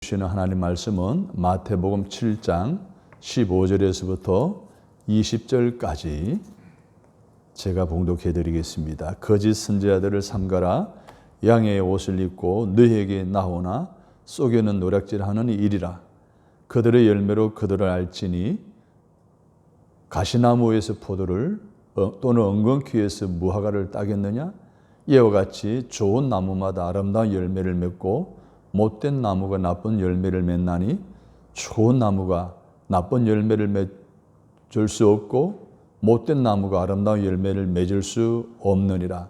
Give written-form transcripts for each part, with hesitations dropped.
주시는 하나님 말씀은 마태복음 7장 15절에서부터 20절까지 제가 봉독해 드리겠습니다. 거짓 선지자들을 삼가라. 양의 옷을 입고 너희에게 나오나 속에는 노략질하는 일이라. 그들의 열매로 그들을 알지니 가시나무에서 포도를 또는 엉겅퀴에서 무화과를 따겠느냐? 이와 같이 좋은 나무마다 아름다운 열매를 맺고 못된 나무가 나쁜 열매를 맺나니 좋은 나무가 나쁜 열매를 맺을 수 없고 못된 나무가 아름다운 열매를 맺을 수 없느니라.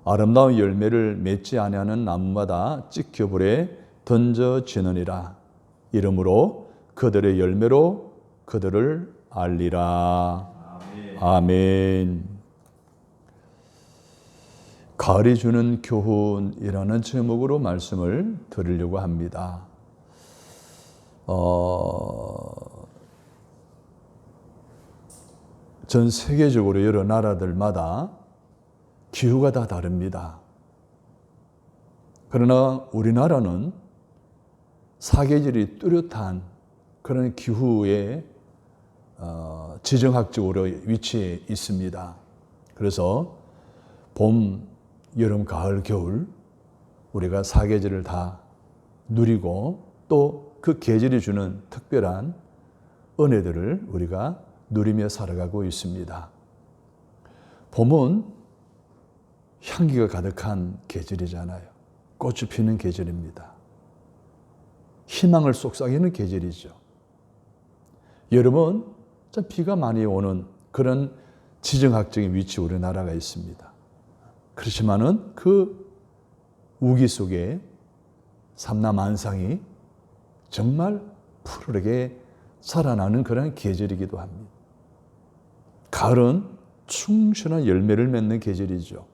아름다운 열매를 맺지 아니하는 나무마다 찢겨불에 던져지느니라. 이러므로 그들의 열매로 그들을 알리라. 아멘. 가을이 주는 교훈이라는 제목으로 말씀을 드리려고 합니다. 전 세계적으로 여러 나라들마다 기후가 다 다릅니다. 그러나 우리나라는 사계절이 뚜렷한 그런 기후에 지정학적으로 위치해 있습니다. 그래서 봄, 여름, 가을, 겨울 우리가 사계절을 다 누리고 또 그 계절이 주는 특별한 은혜들을 우리가 누리며 살아가고 있습니다. 봄은 향기가 가득한 계절이잖아요. 꽃이 피는 계절입니다. 희망을 속삭이는 계절이죠. 여름은 좀 비가 많이 오는 그런 지정학적인 위치 우리나라가 있습니다. 그렇지만은 그 우기 속에 삼라만상이 정말 푸르르게 살아나는 그런 계절이기도 합니다. 가을은 충실한 열매를 맺는 계절이죠.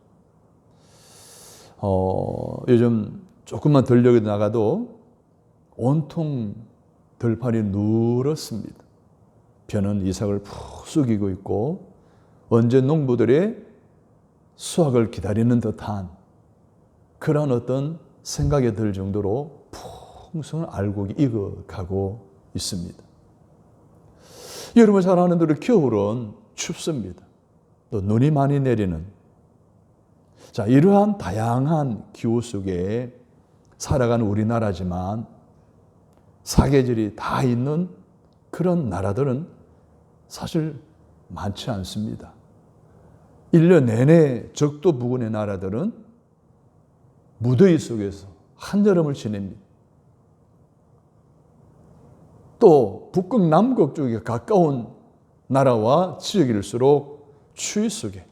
요즘 조금만 들녘에 나가도 온통 들판이 누렇습니다. 벼는 이삭을 푹 숙이고 있고 언제 농부들의 수확을 기다리는 듯한 그런 어떤 생각이 들 정도로 풍성한 알곡이 익어가고 있습니다. 여러분 잘 아는 대로 겨울은 춥습니다. 또 눈이 많이 내리는 이러한 다양한 기후 속에 살아가는 우리나라지만 사계절이 다 있는 그런 나라들은 사실 많지 않습니다. 1년 내내 적도 부근의 나라들은 무더위 속에서 한여름을 지냅니다. 또 북극 남극 쪽에 가까운 나라와 지역일수록 추위 속에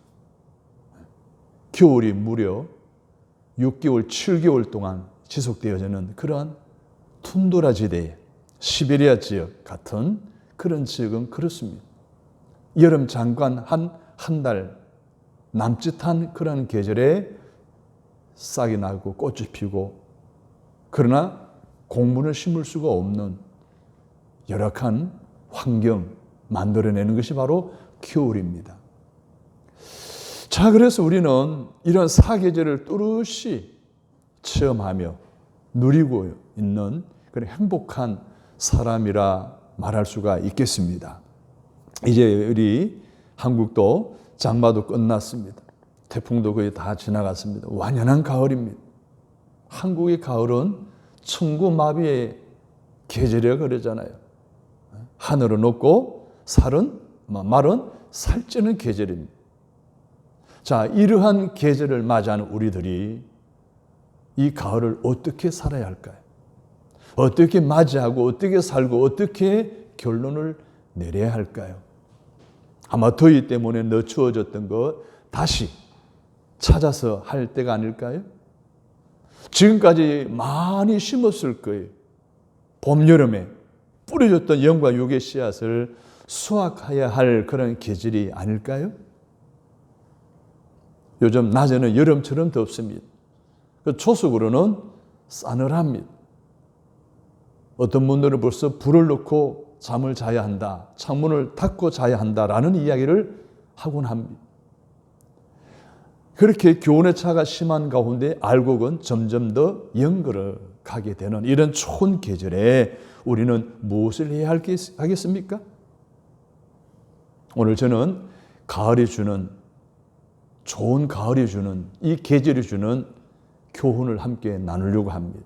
겨울이 무려 6개월, 7개월 동안 지속되어지는 그러한 툰드라 지대, 시베리아 지역 같은 그런 지역은 그렇습니다. 여름 잠깐 한 달 남짓한 그런 계절에 싹이 나고 꽃이 피고 그러나 곡물을 심을 수가 없는 열악한 환경 만들어내는 것이 바로 겨울입니다. 그래서 우리는 이런 사계절을 뚜렷이 체험하며 누리고 있는 그런 행복한 사람이라 말할 수가 있겠습니다. 이제 우리 한국도 장마도 끝났습니다. 태풍도 거의 다 지나갔습니다. 완연한 가을입니다. 한국의 가을은 천구마비의 계절이라 그러잖아요. 하늘은 높고 말은 살찌는 계절입니다. 이러한 계절을 맞이하는 우리들이 이 가을을 어떻게 살아야 할까요? 어떻게 맞이하고 어떻게 살고 어떻게 결론을 내려야 할까요? 아마 더위 때문에 늦추어졌던 것 다시 찾아서 할 때가 아닐까요? 지금까지 많이 심었을 거예요. 봄, 여름에 뿌려졌던 영과 육의 씨앗을 수확해야 할 그런 계절이 아닐까요? 요즘 낮에는 여름처럼 덥습니다. 초석으로는 싸늘합니다. 어떤 분들은 벌써 불을 넣고 잠을 자야 한다, 창문을 닫고 자야 한다라는 이야기를 하곤 합니다. 그렇게 교훈의 차가 심한 가운데 알곡은 점점 더 연그러집니다. 가게 되는 이런 좋은 계절에 우리는 무엇을 해야 하겠습니까? 오늘 저는 가을이 주는, 좋은 가을이 주는, 이 계절이 주는 교훈을 함께 나누려고 합니다.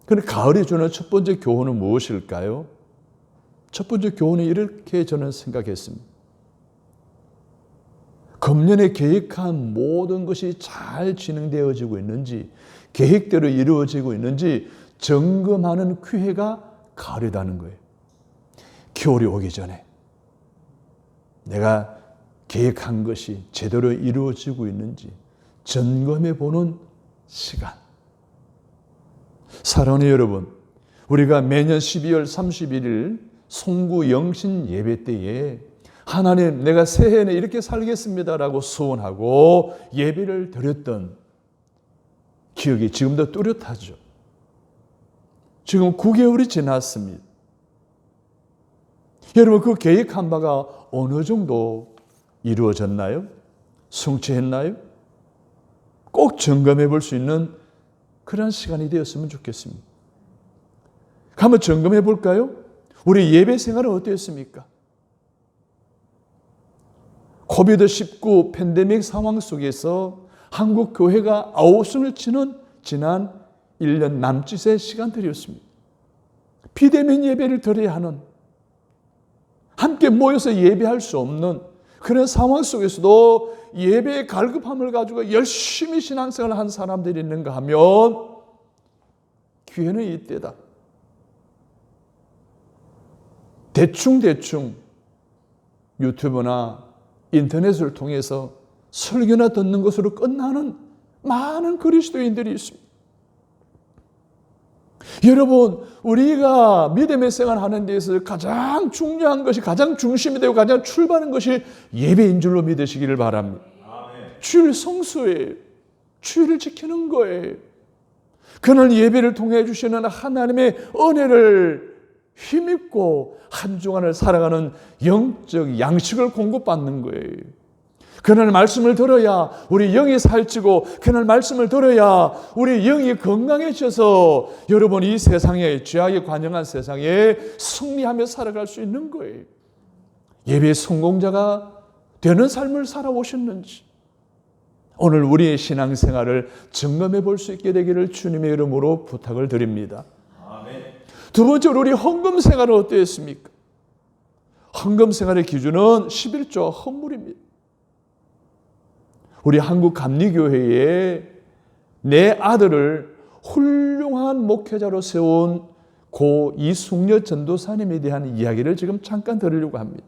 그런데 가을이 주는 첫 번째 교훈은 무엇일까요? 첫 번째 교훈은 이렇게 저는 생각했습니다. 금년에 계획한 모든 것이 잘 진행되어지고 있는지, 계획대로 이루어지고 있는지 점검하는 기회가 가을이라는 거예요. 겨울이 오기 전에 내가 계획한 것이 제대로 이루어지고 있는지 점검해 보는 시간. 사랑하는 여러분, 우리가 매년 12월 31일 송구 영신 예배 때에 하나님, 내가 새해에는 이렇게 살겠습니다라고 소원하고 예배를 드렸던 기억이 지금도 뚜렷하죠. 지금 9개월이 지났습니다. 여러분, 그 계획한 바가 어느 정도 이루어졌나요? 성취했나요? 꼭 점검해 볼 수 있는 그런 시간이 되었으면 좋겠습니다. 한번 점검해 볼까요? 우리 예배 생활은 어땠습니까? 코비드-19 팬데믹 상황 속에서 한국 교회가 아우성을 치는 지난 1년 남짓의 시간들이었습니다. 비대면 예배를 드려야 하는, 함께 모여서 예배할 수 없는 그런 상황 속에서도 예배의 갈급함을 가지고 열심히 신앙생활을 한 사람들이 있는가 하면 기회는 이때다. 대충 유튜브나 인터넷을 통해서 설교나 듣는 것으로 끝나는 많은 그리스도인들이 있습니다. 여러분, 우리가 믿음의 생활하는 데서 가장 중요한 것이, 가장 중심이 되고 가장 출발하는 것이 예배인 줄로 믿으시기를 바랍니다. 주일 성수예요. 주일을 지키는 거예요. 그날 예배를 통해 주시는 하나님의 은혜를 힘입고 한 주간을 살아가는 영적 양식을 공급받는 거예요. 그날 말씀을 들어야 우리 영이 살찌고, 그날 말씀을 들어야 우리 영이 건강해져서 여러분, 이 세상에, 죄악에 관영한 세상에 승리하며 살아갈 수 있는 거예요. 예배의 성공자가 되는 삶을 살아오셨는지 오늘 우리의 신앙생활을 점검해 볼 수 있게 되기를 주님의 이름으로 부탁을 드립니다. 두 번째로, 우리 헌금 생활은 어떠했습니까? 헌금 생활의 기준은 11조와 헌물입니다. 우리 한국 감리교회에 내 아들을 훌륭한 목회자로 세운 고 이숙녀 전도사님에 대한 이야기를 지금 잠깐 드리려고 합니다.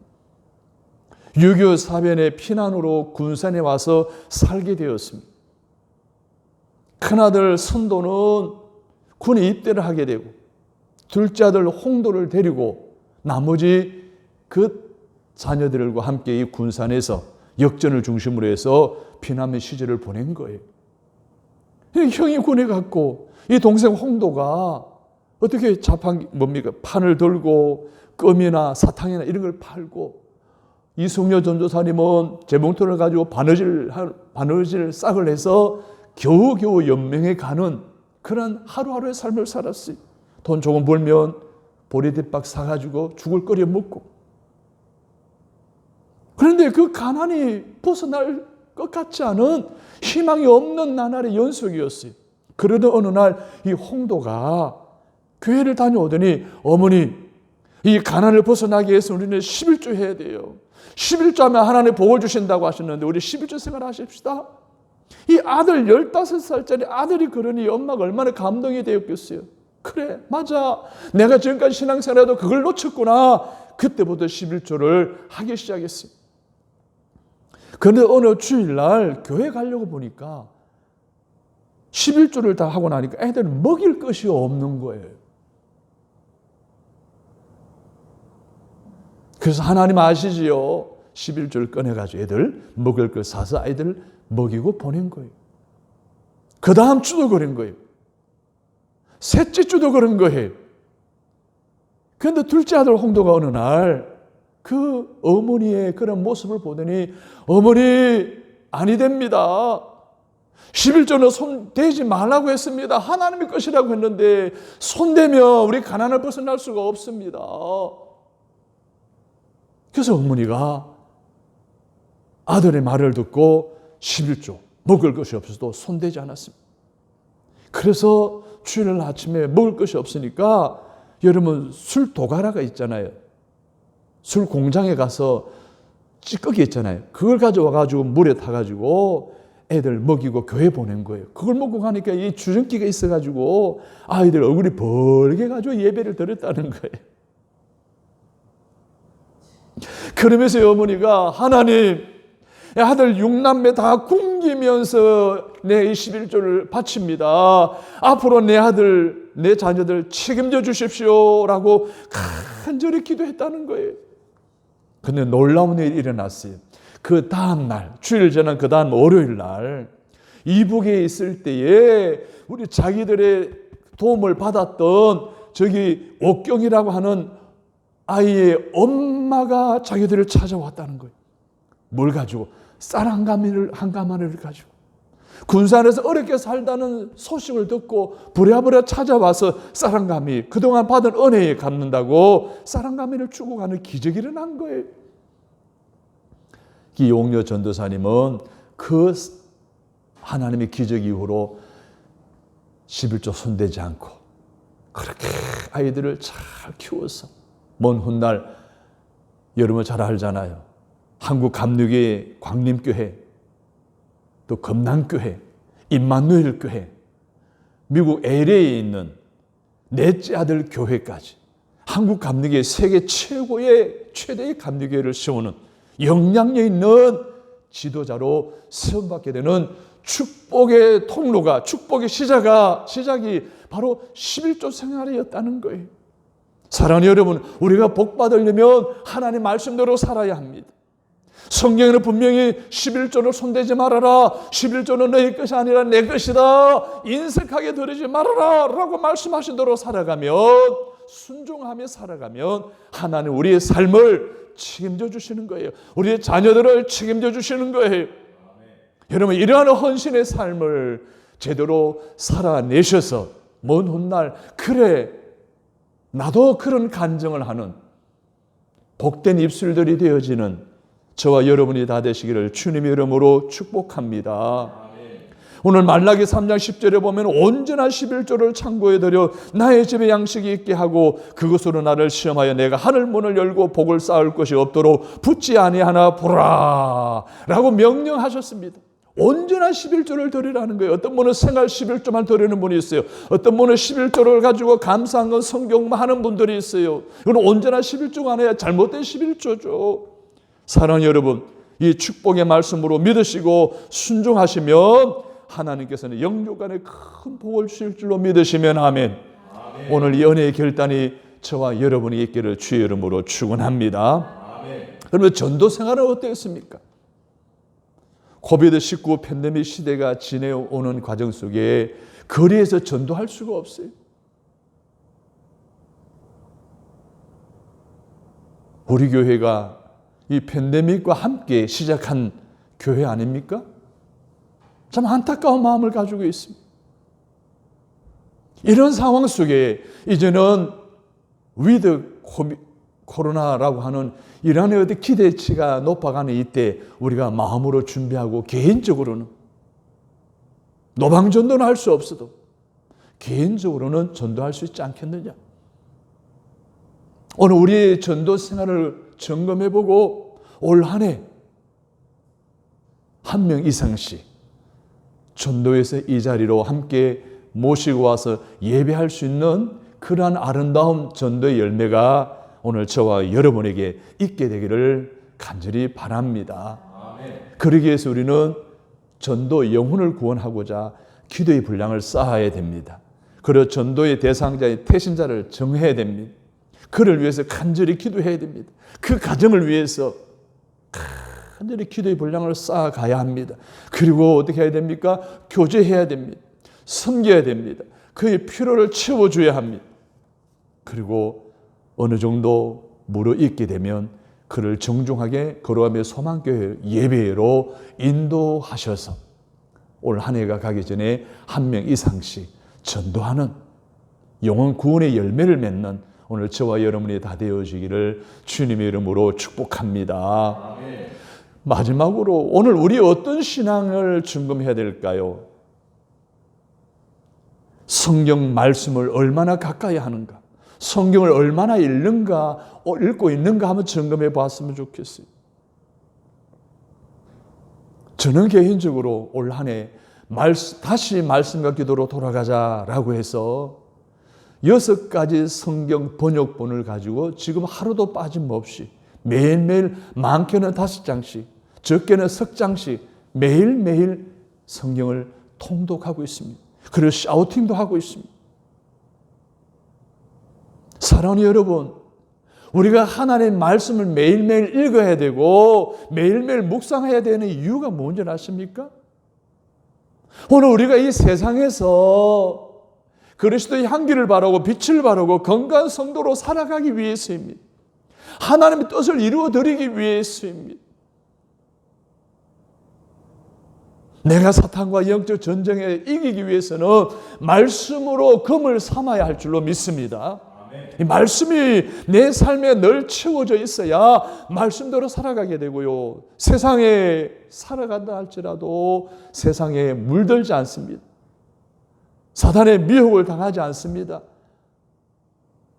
6.25 사변의 피난으로 군산에 와서 살게 되었습니다. 큰아들 선도는 군에 입대를 하게 되고, 둘째 아들 홍도를 데리고 나머지 그 자녀들과 함께 이 군산에서 역전을 중심으로 해서 피난의 시절을 보낸 거예요. 형이 군에 갔고 이 동생 홍도가 어떻게 판을 들고 껌이나 사탕이나 이런 걸 팔고, 이숙녀 전도사님은 재봉틀을 가지고 바느질 싹을 해서 겨우겨우 연명해 가는 그런 하루하루의 삶을 살았어요. 돈 조금 벌면 보리대박 사가지고 죽을 끓여 먹고. 그런데 그 가난이 벗어날 것 같지 않은 희망이 없는 나날의 연속이었어요. 그러던 어느 날 이 홍도가 교회를 다녀오더니, 어머니, 이 가난을 벗어나기 위해서 우리는 11조 해야 돼요. 11조 하면 하나님 복을 주신다고 하셨는데 우리 11조 생활 하십시다. 이 아들 15살짜리 아들이 그러니 엄마가 얼마나 감동이 되었겠어요. 그래, 맞아. 내가 지금까지 신앙생활해도 그걸 놓쳤구나. 그때부터 11조를 하기 시작했어요. 그런데 어느 주일날 교회 가려고 보니까 11조를 다 하고 나니까 애들은 먹일 것이 없는 거예요. 그래서 하나님 아시지요? 11조를 꺼내가지고 애들 먹을 걸 사서 아이들 먹이고 보낸 거예요. 그 다음 주도 그런 거예요. 셋째 주도 그런 거예요. 그런데 둘째 아들 홍도가 어느 날 그 어머니의 그런 모습을 보더니, 어머니, 아니 됩니다. 11조는 손 대지 말라고 했습니다. 하나님의 것이라고 했는데 손대면 우리 가난을 벗어날 수가 없습니다. 그래서 어머니가 아들의 말을 듣고 11조 먹을 것이 없어도 손대지 않았습니다. 그래서 주일날 아침에 먹을 것이 없으니까 여러분 술 도가라가 있잖아요. 술 공장에 가서 찌꺼기 있잖아요. 그걸 가져와가지고 물에 타가지고 애들 먹이고 교회 보낸 거예요. 그걸 먹고 가니까 이 주전기가 있어가지고 아이들 얼굴이 벌게가지고 예배를 드렸다는 거예요. 그러면서 어머니가 하나님, 아들 6남매 다 굶기면서 내 21조를 바칩니다. 앞으로 내 아들, 내 자녀들 책임져 주십시오라고 간절히 기도했다는 거예요. 근데 놀라운 일이 일어났어요. 그 다음 날, 주일 지난 그 다음 월요일 날 이북에 있을 때에 우리 자기들의 도움을 받았던 저기 옥경이라고 하는 아이의 엄마가 자기들을 찾아왔다는 거예요. 뭘 가지고? 쌀 한 가마를 가지고. 군산에서 어렵게 살다는 소식을 듣고 부랴부랴 찾아와서 쌀 한 가미, 그동안 받은 은혜에 갚는다고 쌀 한 가미를 주고 가는 기적이 일어난 거예요. 이용려 전도사님은 그 하나님의 기적 이후로 11조 손대지 않고 그렇게 아이들을 잘 키워서 먼 훗날 여러분 잘 알잖아요. 한국 감리교회 광림교회, 또 금남교회, 임마누엘 교회, 미국 LA에 있는 넷째 아들 교회까지 한국 감리교회 세계 최대의 감리교회를 세우는 영향력 있는 지도자로 세움받게 되는 축복의 통로가, 축복의 시작이 바로 11조 생활이었다는 거예요. 사랑하는 여러분, 우리가 복 받으려면 하나님의 말씀대로 살아야 합니다. 성경에는 분명히 11조를 손대지 말아라, 11조는 너희 것이 아니라 내 것이다, 인색하게 들이지 말아라 라고 말씀하신 대로 살아가면, 순종하며 살아가면 하나님 우리의 삶을 책임져 주시는 거예요. 우리의 자녀들을 책임져 주시는 거예요. 여러분, 이러한 헌신의 삶을 제대로 살아내셔서 먼 훗날 그래 나도 그런 간증을 하는 복된 입술들이 되어지는 저와 여러분이 다 되시기를 주님의 이름으로 축복합니다. 오늘 말라기 3장 10절에 보면 온전한 11조를 창고에 들여 나의 집에 양식이 있게 하고 그것으로 나를 시험하여 내가 하늘 문을 열고 복을 쌓을 것이 없도록 붙지 아니하나 보라 라고 명령하셨습니다. 온전한 11조를 드리라는 거예요. 어떤 분은 생활 11조만 드리는 분이 있어요. 어떤 분은 11조를 가지고 감사한 건 성경만 하는 분들이 있어요. 이건 온전한 11조가 아니라 잘못된 11조죠. 사랑하는 여러분, 이 축복의 말씀으로 믿으시고 순종하시면 하나님께서는 영육간에 큰 복을 주실 줄로 믿으시면 아멘. 오늘 이 은혜의 결단이 저와 여러분이 있기를 주의 이름으로 축원합니다. 그러면 전도 생활은 어땠습니까? 코비드-19 팬데믹 시대가 지내오는 과정 속에 거리에서 전도할 수가 없어요. 우리 교회가 이 팬데믹과 함께 시작한 교회 아닙니까? 참 안타까운 마음을 가지고 있습니다. 이런 상황 속에 이제는 위드 코로나라고 하는 이란의 어떤 기대치가 높아가는 이때 우리가 마음으로 준비하고 개인적으로는 노방전도는 할 수 없어도 개인적으로는 전도할 수 있지 않겠느냐. 오늘 우리의 전도 생활을 점검해보고 올 한 해 한 명 이상씩 전도에서 이 자리로 함께 모시고 와서 예배할 수 있는 그러한 아름다운 전도의 열매가 오늘 저와 여러분에게 있게 되기를 간절히 바랍니다. 그러기 위해서 우리는 전도 영혼을 구원하고자 기도의 분량을 쌓아야 됩니다. 그리고 전도의 대상자의 태신자를 정해야 됩니다. 그를 위해서 간절히 기도해야 됩니다. 그 가정을 위해서 간절히 기도의 분량을 쌓아가야 합니다. 그리고 어떻게 해야 됩니까? 교제해야 됩니다. 섬겨야 됩니다. 그의 필요를 채워줘야 합니다. 그리고 어느 정도 무르익게 되면 그를 정중하게 거룩함의 소망교회 예배로 인도하셔서 올 한 해가 가기 전에 한 명 이상씩 전도하는 영혼 구원의 열매를 맺는 오늘 저와 여러분이 다 되어지기를 주님의 이름으로 축복합니다. 아멘. 마지막으로 오늘 우리 어떤 신앙을 점검해야 될까요? 성경 말씀을 얼마나 가까이 하는가, 성경을 얼마나 읽고 있는가 한번 점검해 봤으면 좋겠어요. 저는 개인적으로 올 한 해 다시 말씀과 기도로 돌아가자라고 해서 6가지 성경 번역본을 가지고 지금 하루도 빠짐없이 매일매일 많게는 5장씩, 적게는 석 장씩 매일매일 성경을 통독하고 있습니다. 그리고 샤우팅도 하고 있습니다. 사랑하는 여러분, 우리가 하나님의 말씀을 매일매일 읽어야 되고 매일매일 묵상해야 되는 이유가 뭔지 아십니까? 오늘 우리가 이 세상에서 그리스도의 향기를 바라고 빛을 바라고 건강한 성도로 살아가기 위해서입니다. 하나님의 뜻을 이루어드리기 위해서입니다. 내가 사탄과 영적 전쟁에 이기기 위해서는 말씀으로 검을 삼아야 할 줄로 믿습니다. 이 말씀이 내 삶에 늘 채워져 있어야 말씀대로 살아가게 되고요. 세상에 살아간다 할지라도 세상에 물들지 않습니다. 사탄의 미혹을 당하지 않습니다.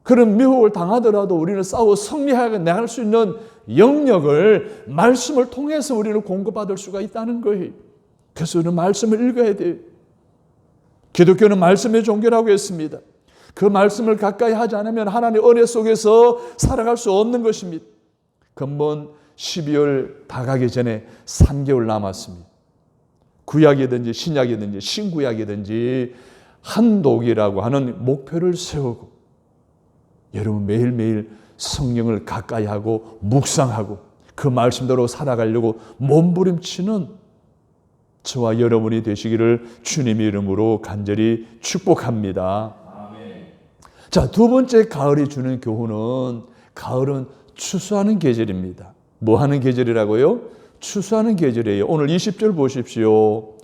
그런 미혹을 당하더라도 우리는 싸워 승리하게 나갈 수 있는 영역을 말씀을 통해서 우리는 공급받을 수가 있다는 거예요. 그래서 우리는 말씀을 읽어야 돼요. 기독교는 말씀의 종교라고 했습니다. 그 말씀을 가까이 하지 않으면 하나님의 은혜 속에서 살아갈 수 없는 것입니다. 금번 12월 다 가기 전에 3개월 남았습니다. 구약이든지 신약이든지 신구약이든지 한독이라고 하는 목표를 세우고 여러분 매일매일 성령을 가까이 하고 묵상하고 그 말씀대로 살아가려고 몸부림치는 저와 여러분이 되시기를 주님의 이름으로 간절히 축복합니다. 아멘. 자, 두 번째 가을이 주는 교훈은 가을은 추수하는 계절입니다. 뭐 하는 계절이라고요? 추수하는 계절이에요. 오늘 20절 보십시오.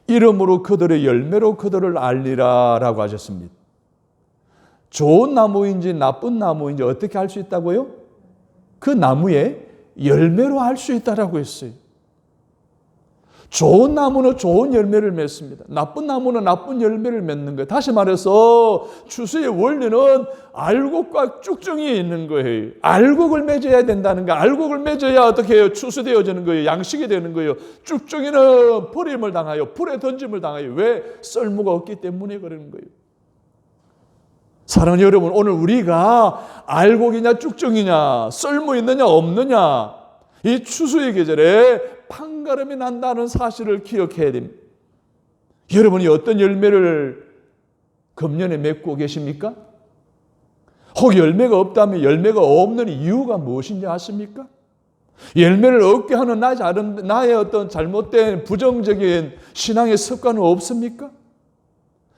이름으로 그들의 열매로 그들을 알리라 라고 하셨습니다. 좋은 나무인지 나쁜 나무인지 어떻게 알 수 있다고요? 그 나무의 열매로 알 수 있다라고 했어요. 좋은 나무는 좋은 열매를 맺습니다. 나쁜 나무는 나쁜 열매를 맺는 거예요. 다시 말해서 추수의 원리는 알곡과 쭉정이 있는 거예요. 알곡을 맺어야 된다는 거예요. 알곡을 맺어야 어떻게 해요? 추수되어지는 거예요. 양식이 되는 거예요. 쭉정이는 버림을 당하여 불에 던짐을 당하여 왜? 썰무가 없기 때문에 그러는 거예요. 사랑하는 여러분, 오늘 우리가 알곡이냐 쭉정이냐 썰무 있느냐 없느냐 이 추수의 계절에 판가름이 난다는 사실을 기억해야 됩니다. 여러분이 어떤 열매를 금년에 맺고 계십니까? 혹 열매가 없다면 열매가 없는 이유가 무엇인지 아십니까? 열매를 얻게 하는 나의 어떤 잘못된 부정적인 신앙의 습관은 없습니까?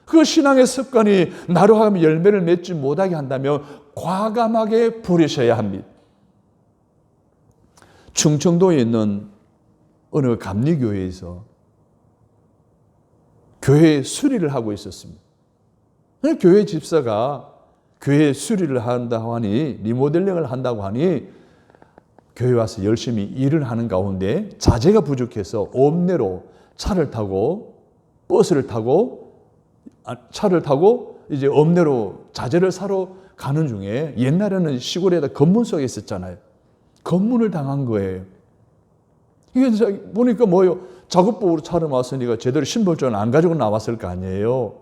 그 신앙의 습관이 나로 하여금 열매를 맺지 못하게 한다면 과감하게 버리셔야 합니다. 충청도에 있는 어느 감리교회에서 교회 수리를 하고 있었습니다. 교회 집사가 교회 수리를 한다고 하니 리모델링을 한다고 하니 교회 와서 열심히 일을 하는 가운데 자재가 부족해서 읍내로 차를 타고 이제 읍내로 자재를 사러 가는 중에 옛날에는 시골에다 건문 속에 있었잖아요. 검문을 당한 거예요. 이게 보니까 뭐요? 작업복으로 차를 왔으니까 제대로 신분증을 안 가지고 나왔을 거 아니에요.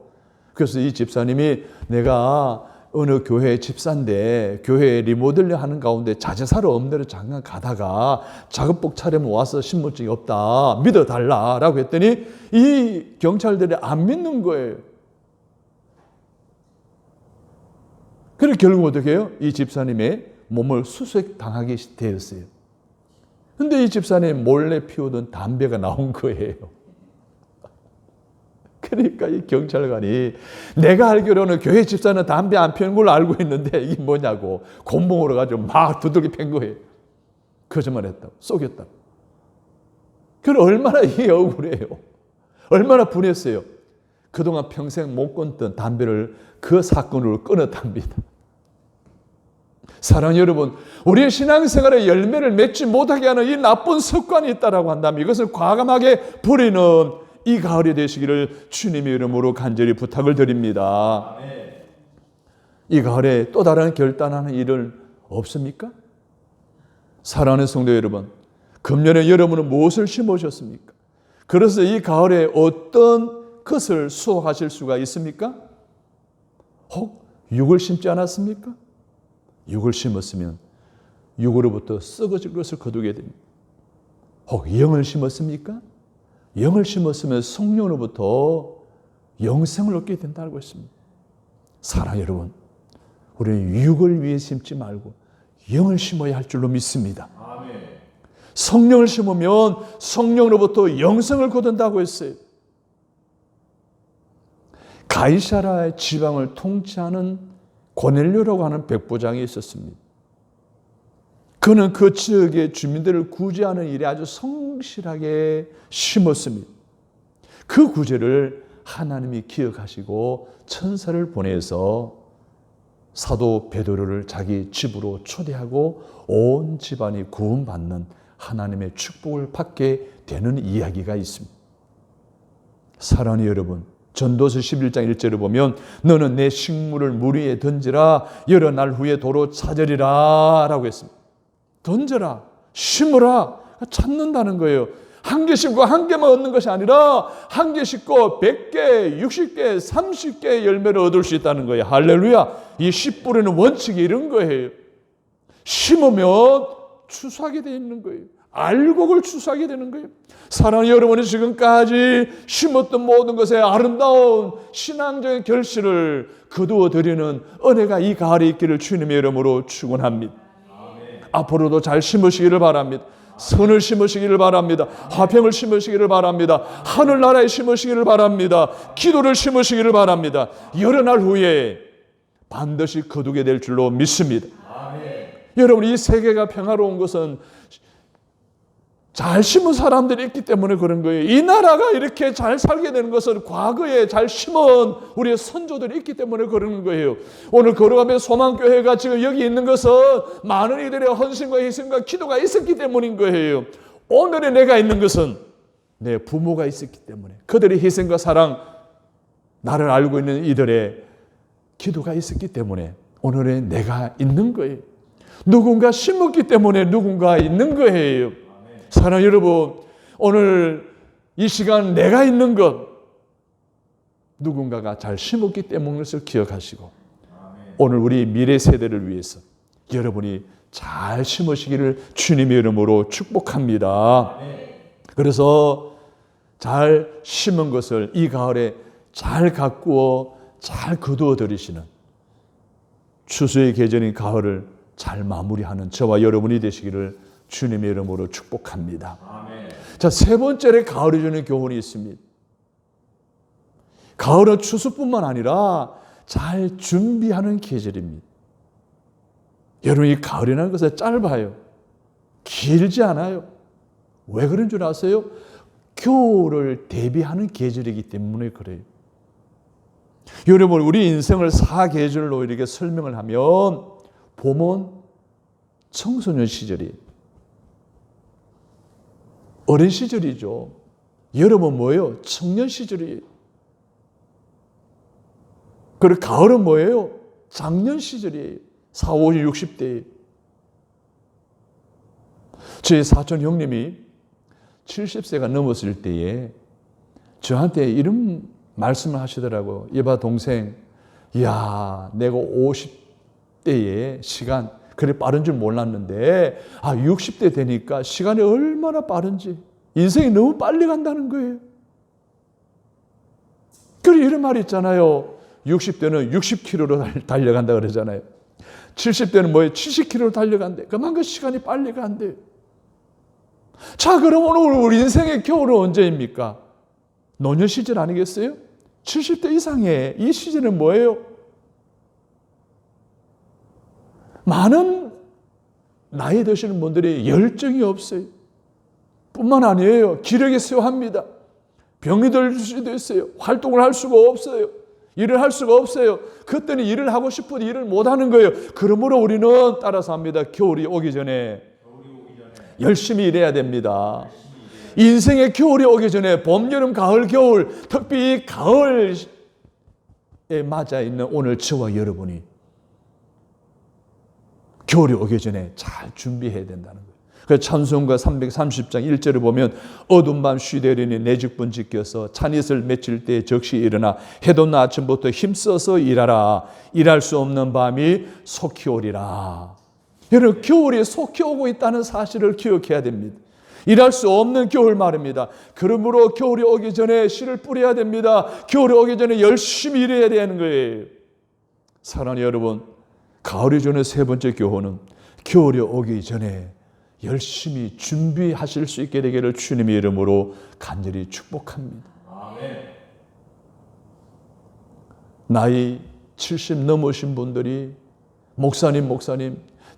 그래서 이 집사님이 내가 어느 교회 집사인데 교회 리모델링 하는 가운데 자재 사러 읍내로 잠깐 가다가 작업복 차려면 와서 신분증이 없다. 믿어달라라고 했더니 이 경찰들이 안 믿는 거예요. 그래서 결국 어떻게 해요? 이 집사님의 몸을 수색당하게 되었어요. 근데 이 집사님 몰래 피우던 담배가 나온 거예요. 그러니까 이 경찰관이 내가 알기로는 교회 집사는 담배 안 피우는 걸로 알고 있는데 이게 뭐냐고 곤봉으로 가지고 막 두들겨 팬 거예요. 거짓말했다고, 속였다고. 그럼 얼마나 이게 억울해요. 얼마나 분했어요. 그동안 평생 못 끊던 담배를 그 사건으로 끊었답니다. 사랑하는 여러분, 우리의 신앙생활에 열매를 맺지 못하게 하는 이 나쁜 습관이 있다고 한다면 이것을 과감하게 버리는 이 가을이 되시기를 주님의 이름으로 간절히 부탁을 드립니다. 이 가을에 또 다른 결단하는 일은 없습니까? 사랑하는 성도 여러분, 금년에 여러분은 무엇을 심으셨습니까? 그래서 이 가을에 어떤 것을 수확하실 수가 있습니까? 혹 육을 심지 않았습니까? 육을 심었으면 육으로부터 썩어질 것을 거두게 됩니다. 혹 영을 심었습니까? 영을 심었으면 성령으로부터 영생을 얻게 된다고 했습니다. 사랑 여러분, 우리는 육을 위해 심지 말고 영을 심어야 할 줄로 믿습니다. 아멘. 성령을 심으면 성령으로부터 영생을 거둔다고 했어요. 가이사라의 지방을 통치하는 고넬료라고 하는 백부장이 있었습니다. 그는 그 지역의 주민들을 구제하는 일에 아주 성실하게 심었습니다. 그 구제를 하나님이 기억하시고 천사를 보내서 사도 베드로를 자기 집으로 초대하고 온 집안이 구원받는 하나님의 축복을 받게 되는 이야기가 있습니다. 사랑하는 여러분, 전도서 11장 1절을 보면 너는 내 식물을 물 위에 던지라 여러 날 후에 도로 찾으리라 라고 했습니다. 던져라, 심으라, 찾는다는 거예요. 한 개 심고 한 개만 얻는 것이 아니라 한 개 심고 100개, 60개, 30개의 열매를 얻을 수 있다는 거예요. 할렐루야. 이 씨 뿌리는 원칙이 이런 거예요. 심으면 추수하게 되어 있는 거예요. 알곡을 추수하게 되는 거예요. 사랑하는 여러분이 지금까지 심었던 모든 것에 아름다운 신앙적인 결실을 거두어 드리는 은혜가 이 가을에 있기를 주님의 이름으로 축원합니다. 앞으로도 잘 심으시기를 바랍니다. 선을 심으시기를 바랍니다. 화평을 심으시기를 바랍니다. 하늘나라에 심으시기를 바랍니다. 기도를 심으시기를 바랍니다. 여러 날 후에 반드시 거두게 될 줄로 믿습니다. 아멘. 여러분, 이 세계가 평화로운 것은 잘 심은 사람들이 있기 때문에 그런 거예요. 이 나라가 이렇게 잘 살게 되는 것은 과거에 잘 심은 우리의 선조들이 있기 때문에 그러는 거예요. 오늘 걸어가며 소망교회가 지금 여기 있는 것은 많은 이들의 헌신과 희생과 기도가 있었기 때문인 거예요. 오늘의 내가 있는 것은 내 부모가 있었기 때문에 그들의 희생과 사랑, 나를 알고 있는 이들의 기도가 있었기 때문에 오늘의 내가 있는 거예요. 누군가 심었기 때문에 누군가 있는 거예요. 사랑하는 여러분, 오늘 이 시간 내가 있는 것 누군가가 잘 심었기 때문인 것을 기억하시고 오늘 우리 미래 세대를 위해서 여러분이 잘 심으시기를 주님의 이름으로 축복합니다. 그래서 잘 심은 것을 이 가을에 잘 가꾸어 잘 거두어 들이시는 추수의 계절인 가을을 잘 마무리하는 저와 여러분이 되시기를 주님의 이름으로 축복합니다. 아멘. 자, 세 번째로 가을이 주는 교훈이 있습니다. 가을은 추수뿐만 아니라 잘 준비하는 계절입니다. 여러분, 이 가을이라는 것은 짧아요. 길지 않아요. 왜 그런 줄 아세요? 겨울을 대비하는 계절이기 때문에 그래요. 여러분, 우리 인생을 4계절로 이렇게 설명을 하면 봄은 청소년 시절이에요. 어린 시절이죠. 여름은 뭐예요? 청년 시절이에요. 그리고 가을은 뭐예요? 장년 시절이에요. 40, 50, 60대에. 제 사촌 형님이 70세가 넘었을 때에 저한테 이런 말씀을 하시더라고요. 여봐 동생, 야, 내가 50대의 시간 그래 빠른 줄 몰랐는데 60대 되니까 시간이 얼마나 빠른지 인생이 너무 빨리 간다는 거예요. 그래 이런 말이 있잖아요. 60대는 60km로 달려간다 그러잖아요. 70대는 뭐예요? 70km로 달려간대. 그만큼 시간이 빨리 간대요. 자, 그럼 오늘 우리 인생의 겨울은 언제입니까? 노년 시절 아니겠어요? 70대 이상의 이 시절은 뭐예요? 많은 나이 드시는 분들이 열정이 없어요. 뿐만 아니에요. 기력이 쇠합니다. 병이 들 수도 있어요. 활동을 할 수가 없어요. 일을 할 수가 없어요. 그때는 일을 하고 싶어도 일을 못하는 거예요. 그러므로 우리는 따라서 합니다. 겨울이 오기 전에 열심히 일해야 됩니다. 인생의 겨울이 오기 전에 봄, 여름, 가을, 겨울, 특히 가을에 맞아 있는 오늘 저와 여러분이 겨울이 오기 전에 잘 준비해야 된다는 거예요. 그래서 찬송가 330장 1절을 보면 어두운 밤 쉬되리니 내 직분 지켜서 찬이슬 맺힐 때 적시 일어나 해돋는 아침부터 힘써서 일하라. 일할 수 없는 밤이 속히 오리라. 여러분, 겨울이 속히 오고 있다는 사실을 기억해야 됩니다. 일할 수 없는 겨울 말입니다. 그러므로 겨울이 오기 전에 씨를 뿌려야 됩니다. 겨울이 오기 전에 열심히 일해야 되는 거예요. 사랑하는 여러분, 가을이 전에 세 번째 교훈은 겨울이 오기 전에 열심히 준비하실 수 있게 되기를 주님의 이름으로 간절히 축복합니다. 아멘. 나이 70 넘으신 분들이 목사님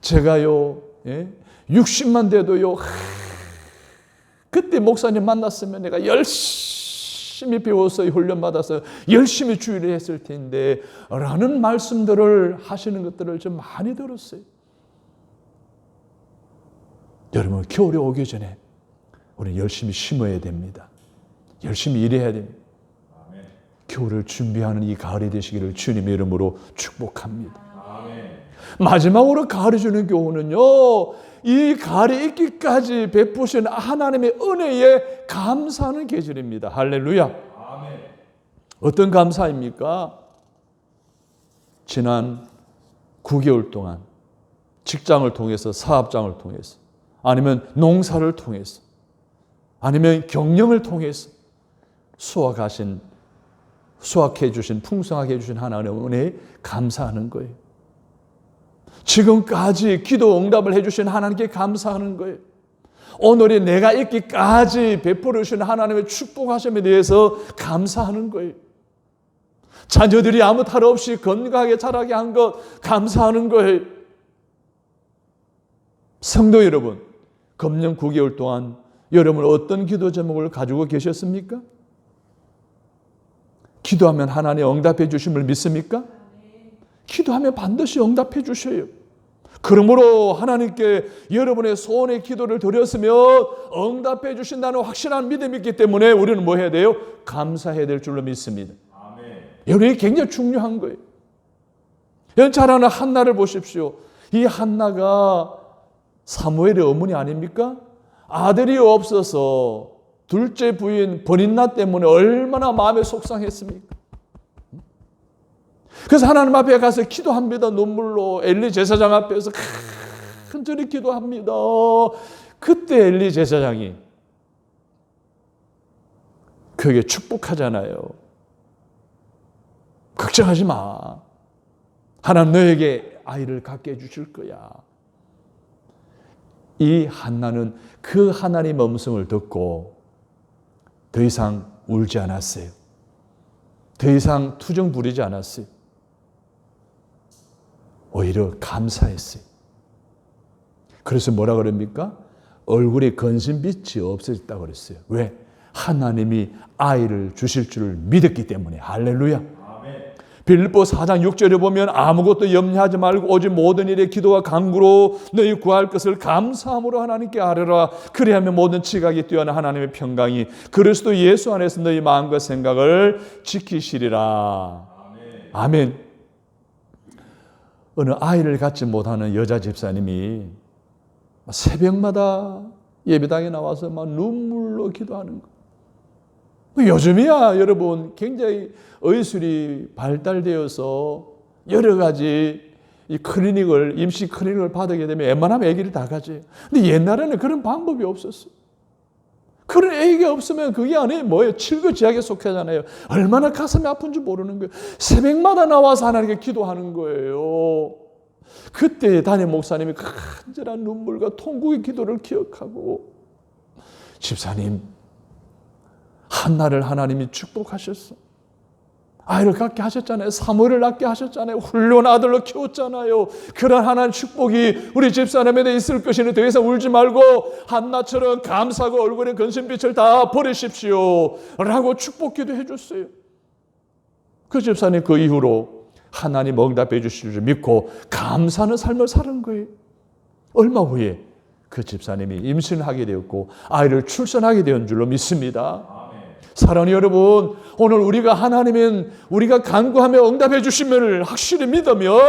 제가요 60만 돼도요 그때 목사님 만났으면 내가 열심히 배워서 훈련받아서 열심히 주일을 했을 텐데 라는 말씀들을 하시는 것들을 좀 많이 들었어요. 여러분, 겨울이 오기 전에 우리는 열심히 심어야 됩니다. 열심히 일해야 됩니다. 아멘. 겨울을 준비하는 이 가을이 되시기를 주님의 이름으로 축복합니다. 아멘. 마지막으로 가을이 주는 교훈은요, 이 가을이 있기까지 베푸신 하나님의 은혜에 감사하는 계절입니다. 할렐루야. 아멘. 어떤 감사입니까? 지난 9개월 동안 직장을 통해서, 사업장을 통해서, 아니면 농사를 통해서, 아니면 경영을 통해서 수확해 주신, 풍성하게 해주신 하나님의 은혜에 감사하는 거예요. 지금까지 기도 응답을 해주신 하나님께 감사하는 거예요. 오늘이 내가 있기까지 베풀어 주신 하나님의 축복하심에 대해서 감사하는 거예요. 자녀들이 아무 탈 없이 건강하게 자라게 한 것 감사하는 거예요. 성도 여러분, 금년 9개월 동안 여러분 어떤 기도 제목을 가지고 계셨습니까? 기도하면 하나님 응답해 주심을 믿습니까? 기도하면 반드시 응답해 주셔요. 그러므로 하나님께 여러분의 소원의 기도를 드렸으면 응답해 주신다는 확실한 믿음이 있기 때문에 우리는 뭐 해야 돼요? 감사해야 될 줄로 믿습니다. 아멘. 여러분이 굉장히 중요한 거예요. 여러분 잘 아는 한나를 보십시오. 이 한나가 사무엘의 어머니 아닙니까? 아들이 없어서 둘째 부인 버닌나 때문에 얼마나 마음에 속상했습니까? 그래서 하나님 앞에 가서 기도합니다. 눈물로 엘리 제사장 앞에서 간절히 기도합니다. 그때 엘리 제사장이 그에게 축복하잖아요. 걱정하지 마. 하나님 너에게 아이를 갖게 해주실 거야. 이 한나는 그 하나님의 음성을 듣고 더 이상 울지 않았어요. 더 이상 투정 부리지 않았어요. 오히려 감사했어요. 그래서 뭐라 그럽니까? 얼굴에 건신빛이 없어졌다고 그랬어요. 왜? 하나님이 아이를 주실 줄을 믿었기 때문에. 할렐루야. 빌립보 4장 6절에 보면 아무것도 염려하지 말고 오직 모든 일에 기도와 간구로 너희 구할 것을 감사함으로 하나님께 아뢰라. 그리하면 모든 지각이 뛰어난 하나님의 평강이 그리스도 예수 안에서 너희 마음과 생각을 지키시리라. 아멘. 아멘. 어느 아이를 갖지 못하는 여자 집사님이 새벽마다 예배당에 나와서 막 눈물로 기도하는 거. 요즘이야 여러분 굉장히 의술이 발달되어서 여러 가지 이 클리닉을, 임시 클리닉을 받게 되면 웬만하면 아기를 다 가져요. 근데 옛날에는 그런 방법이 없었어요. 그런 아기가 없으면 그게 안에 뭐예요? 칠거지약에 속하잖아요. 얼마나 가슴이 아픈지 모르는 거예요. 새벽마다 나와서 하나님께 기도하는 거예요. 그때 담임 목사님이 간절한 눈물과 통곡의 기도를 기억하고 집사님 한나를 하나님이 축복하셨어. 아이를 갖게 하셨잖아요. 사무엘을 낳게 하셨잖아요. 훌륭한 아들로 키웠잖아요. 그런 하나님 축복이 우리 집사람에게 있을 것이니 더 이상 울지 말고 한나처럼 감사하고 얼굴에 근심빛을 다 버리십시오 라고 축복기도 해줬어요. 그 집사님 그 이후로 하나님 응답해 주실 줄 믿고 감사하는 삶을 사는 거예요. 얼마 후에 그 집사님이 임신하게 되었고 아이를 출산하게 된 줄로 믿습니다. 사랑하는 여러분, 오늘 우리가 하나님은 우리가 간구하며 응답해 주시면을 확실히 믿으면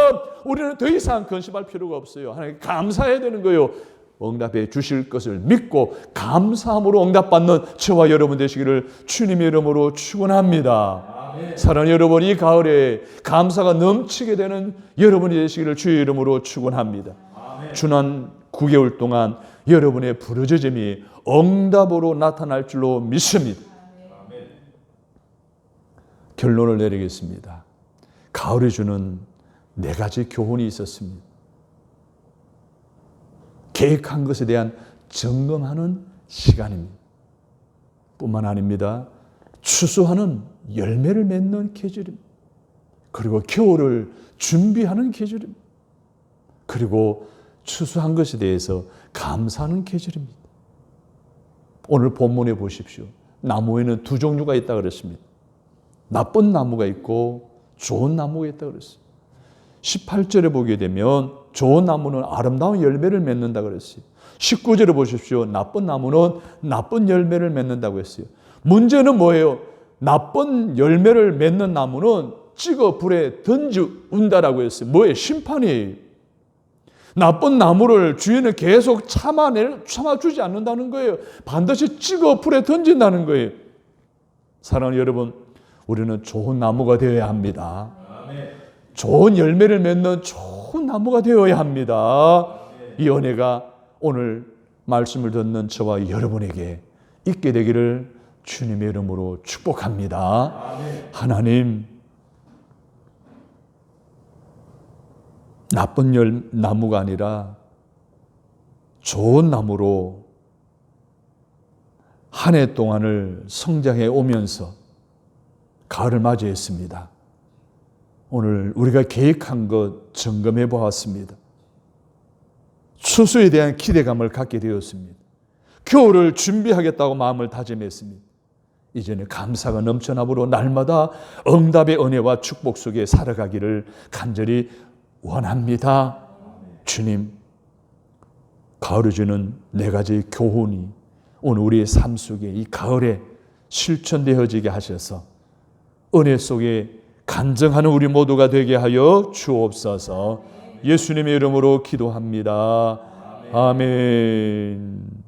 우리는 더 이상 근심할 필요가 없어요. 하나님 감사해야 되는 거예요. 응답해 주실 것을 믿고 감사함으로 응답받는 저와 여러분 되시기를 주님의 이름으로 축원합니다. 사랑하는 여러분, 이 가을에 감사가 넘치게 되는 여러분이 되시기를 주의 이름으로 축원합니다. 지난 9개월 동안 여러분의 부르짖음이 응답으로 나타날 줄로 믿습니다. 결론을 내리겠습니다. 가을이 주는 4가지 교훈이 있었습니다. 계획한 것에 대한 점검하는 시간입니다. 뿐만 아닙니다. 추수하는 열매를 맺는 계절입니다. 그리고 겨울을 준비하는 계절입니다. 그리고 추수한 것에 대해서 감사하는 계절입니다. 오늘 본문에 보십시오. 나무에는 2 종류가 있다고 그랬습니다. 나쁜 나무가 있고 좋은 나무가 있다고 그랬어요. 18절에 보게 되면 좋은 나무는 아름다운 열매를 맺는다고 그랬어요. 19절에 보십시오. 나쁜 나무는 나쁜 열매를 맺는다고 했어요. 문제는 뭐예요? 나쁜 열매를 맺는 나무는 찍어 불에 던지운다라고 했어요. 뭐예요? 심판이에요. 나쁜 나무를 주인은 계속 참아주지 않는다는 거예요. 반드시 찍어 불에 던진다는 거예요. 사랑하는 여러분, 우리는 좋은 나무가 되어야 합니다. 좋은 열매를 맺는 좋은 나무가 되어야 합니다. 이 은혜가 오늘 말씀을 듣는 저와 여러분에게 있게 되기를 주님의 이름으로 축복합니다. 하나님, 나쁜 나무가 아니라 좋은 나무로 한 해 동안을 성장해 오면서 가을을 맞이했습니다. 오늘 우리가 계획한 것 점검해 보았습니다. 추수에 대한 기대감을 갖게 되었습니다. 겨울을 준비하겠다고 마음을 다짐했습니다. 이제는 감사가 넘쳐나므로 날마다 응답의 은혜와 축복 속에 살아가기를 간절히 원합니다. 주님, 가을이 주는 4가지 교훈이 오늘 우리의 삶 속에 이 가을에 실천되어지게 하셔서 은혜 속에 간증하는 우리 모두가 되게 하여 주옵소서. 예수님의 이름으로 기도합니다. 아멘.